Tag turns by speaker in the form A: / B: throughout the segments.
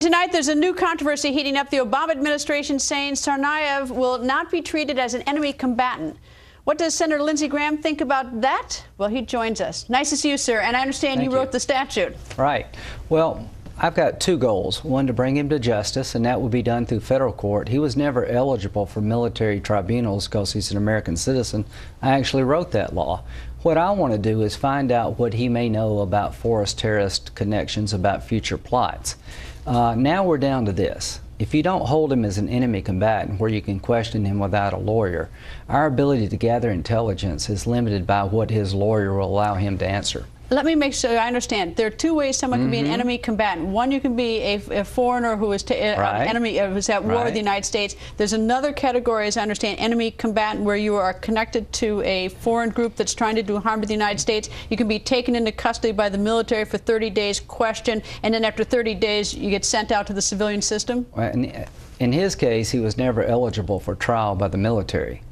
A: Tonight, there's a new controversy heating up. The Obama administration saying Tsarnaev will not be treated as an enemy combatant. What does Senator Lindsey Graham think about that? Well, he joins us. Nice to see you, sir. And I understand you wrote the statute.
B: Right. Well, I've got two goals. One, to bring him to justice, and that will be done through federal court. He was never eligible for military tribunals because he's an American citizen. I actually wrote that law. What I want to do is find out what he may know about forest terrorist connections, about future plots. Now we're down to this. If you don't hold him as an enemy combatant where you can question him without a lawyer, our ability to gather intelligence is limited by what his lawyer will allow him to answer.
A: Let me make sure I understand. There are two ways someone can be an enemy combatant. One, you can be a foreigner who is enemy, who's at war with the United States. There's another category, as I understand, enemy combatant, where you are connected to a foreign group that's trying to do harm to the United States. You can be taken into custody by the military for 30 days, questioned, and then after 30 days, you get sent out to the civilian system.
B: In his case, he was never eligible for trial by the military.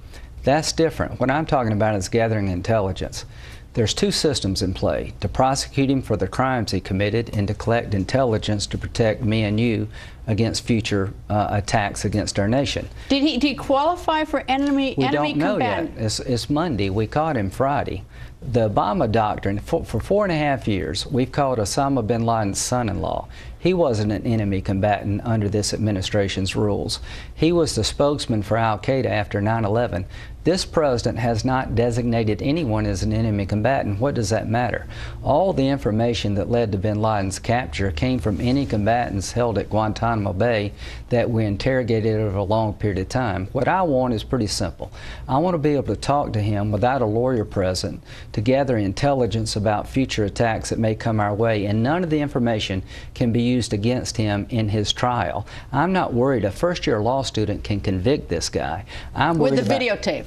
B: That's different. What I'm talking about is gathering intelligence. There's two systems in play: to prosecute him for the crimes he committed and to collect intelligence to protect me and you against future attacks against our nation.
A: Did he qualify for enemy combatant?
B: We don't know yet. It's Monday. We caught him Friday. The Obama Doctrine, for 4.5 years, we've called Osama bin Laden's son-in-law. He wasn't an enemy combatant under this administration's rules. He was the spokesman for al-Qaeda after 9/11. This president has not designated anyone as an enemy combatant. What does that matter? All the information that led to bin Laden's capture came from any combatants held at Guantanamo Bay that we interrogated over a long period of time. What I want is pretty simple. I want to be able to talk to him without a lawyer present to gather intelligence about future attacks that may come our way, and none of the information can be used against him in his trial. I'm not worried. A first-year law student can convict this guy. I'm worried
A: with the videotape.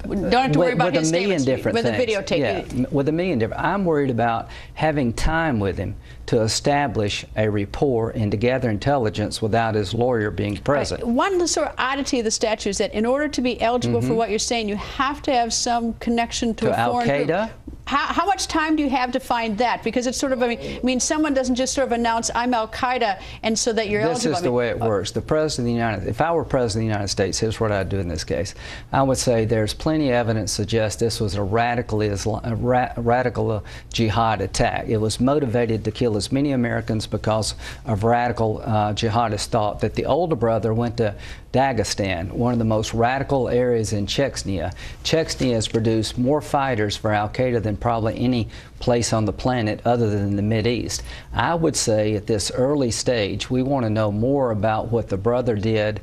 A: Don't have to worry about his statements. With the videotape.
B: Yeah, with a million different. I'm worried about having time with him to establish a rapport and to gather intelligence without his lawyer being present.
A: One sort of oddity of the statute is that in order to be eligible for what you're saying, you have to have some connection to a foreign group.
B: al-Qaeda?
A: How much time do you have to find that? Because it's sort of, I mean, someone doesn't just sort of announce, I'm al-Qaeda, and so that you're eligible.
B: This is the way it works. The President of the United States, if I were President of the United States, here's what I'd do in this case. I would say there's plenty of evidence to suggest this was a radical jihad attack. It was motivated to kill as many Americans because of radical jihadist thought. That the older brother went to Dagestan, one of the most radical areas in Chechnya. Chechnya has produced more fighters for al-Qaeda than probably any place on the planet other than the Mideast. I would say at this early stage we want to know more about what the brother did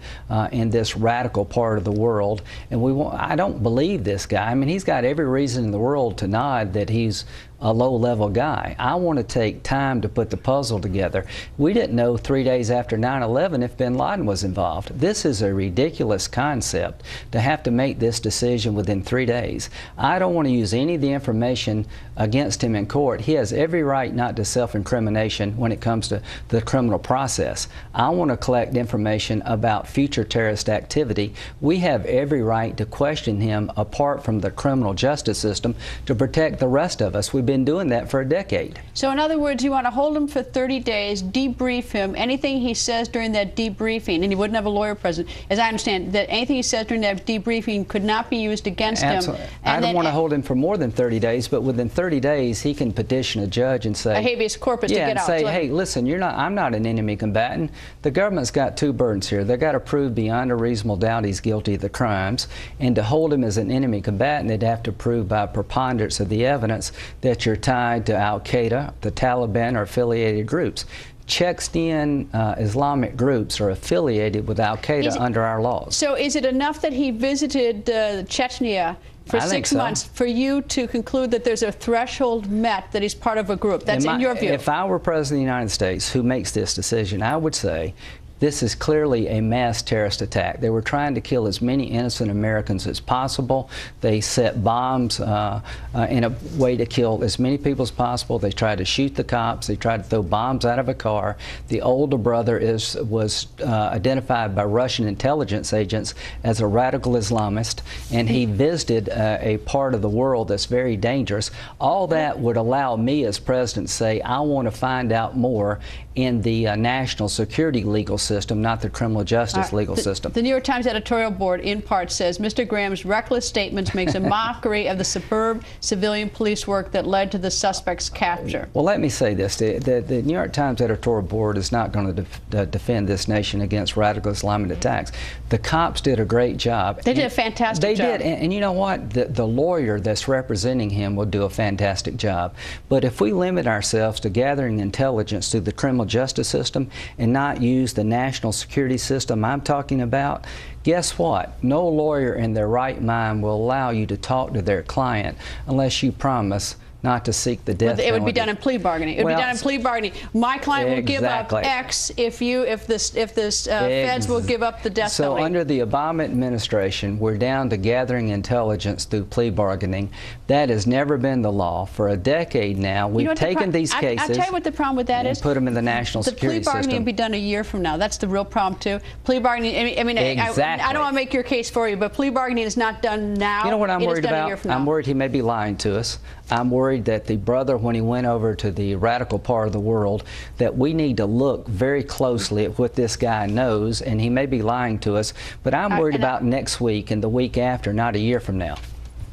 B: in this radical part of the world, and I don't believe this guy. I mean, he's got every reason in the world to nod that he's a low-level guy. I want to take time to put the puzzle together. We didn't know 3 days after 9/11 if bin Laden was involved. This is a ridiculous concept to have to make this decision within 3 days. I don't want to use any of the information against him in court. He has every right not to self-incrimination when it comes to the criminal process. I want to collect information about future terrorist activity. We have every right to question him apart from the criminal justice system to protect the rest of us. We've been doing that for a decade.
A: So in other words, you want to hold him for 30 days, debrief him. Anything he says during that debriefing, and he wouldn't have a lawyer present, as I understand, that anything he says during that debriefing could not be used against him.
B: I don't want to hold him for more than 30 days, but within 30 days he can petition a judge and say,
A: a habeas corpus to get out.
B: Say, hey, listen, I'm not an enemy combatant. The government's got two burdens here. They've got to prove beyond a reasonable doubt he's guilty of the crimes, and to hold him as an enemy combatant, they'd have to prove by preponderance of the evidence that you're tied to al-Qaeda, the Taliban, or affiliated groups. Chechen Islamic groups are affiliated with al-Qaeda under our laws.
A: So is it enough that he visited Chechnya for 6 months for you to conclude that there's a threshold met that he's part of a group? That's in your view.
B: If I were President of the United States who makes this decision, I would say this is clearly a mass terrorist attack. They were trying to kill as many innocent Americans as possible. They set bombs in a way to kill as many people as possible. They tried to shoot the cops. They tried to throw bombs out of a car. The older brother was identified by Russian intelligence agents as a radical Islamist, and he visited a part of the world that's very dangerous. All that would allow me as president to say, I want to find out more in the national security legal system, not the criminal justice legal system.
A: The New York Times editorial board, in part, says Mr. Graham's reckless statements makes a mockery of the superb civilian police work that led to the suspect's capture.
B: Well, let me say this. The New York Times editorial board is not going to defend this nation against radical Islamic attacks. The cops did a great job.
A: They did a fantastic job.
B: They did, and you know what? The lawyer that's representing him will do a fantastic job. But if we limit ourselves to gathering intelligence through the criminal justice system and not use the national security system I'm talking about, guess what? No lawyer in their right mind will allow you to talk to their client unless you promise not to seek the death penalty.
A: It would be done in plea bargaining. It would be done in plea bargaining. My client will give up X if this feds will give up the death penalty.
B: So under the Obama administration, we're down to gathering intelligence through plea bargaining. That has never been the law. For a decade now, we've taken these cases.
A: I'll tell you what the problem with that is.
B: Put them in the national security system.
A: The plea bargaining will be done a year from now. That's the real problem too. Plea bargaining. I mean,
B: exactly.
A: I don't want to make your case for you, but plea bargaining is not done now.
B: You know what I'm worried about? I'm worried he may be lying to us. I'm worried that the brother, when he went over to the radical part of the world, that we need to look very closely at what this guy knows, and he may be lying to us. But I'm worried about next week and the week after, not a year from now.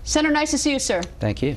A: Senator, nice to see you, sir.
B: Thank you.